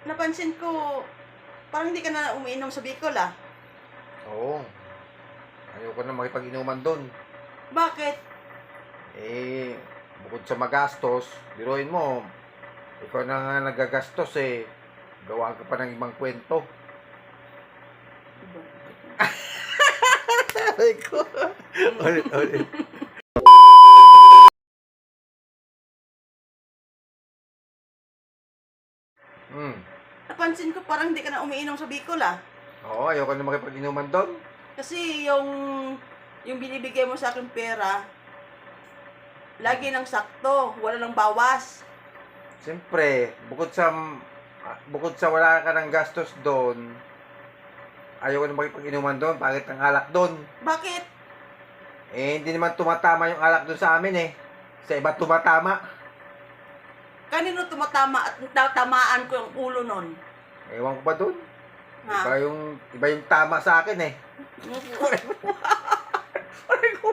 napansin ko, parang hindi ka na umiinom sa Bicol, ah. Oo. Ayoko na makipag-inuman doon. Bakit? Eh, bukod sa magastos, biruin mo, ikaw na nga nagagastos eh. Gawa ka pa ng ibang kwento. Sabi ko. Ulit. Napansin ko parang hindi ka na umiinom sa Bicol, ah. Oo, ayoko na makipag-inuman doon. Kasi yung binibigay mo sa akin pera, lagi ng sakto, wala nang bawas. Siyempre, bukod sa wala ka ng gastos doon, ayoko na makipag-inuman doon, pangit ang alak doon. Bakit? Eh, hindi naman tumatama yung alak doon sa amin eh. Sa iba tumatama. Kanino tumatama at tatamaan ko yung ulo nun? Ewan ko ba doon? Ha? Iba yung tama sa akin eh. Aray ko.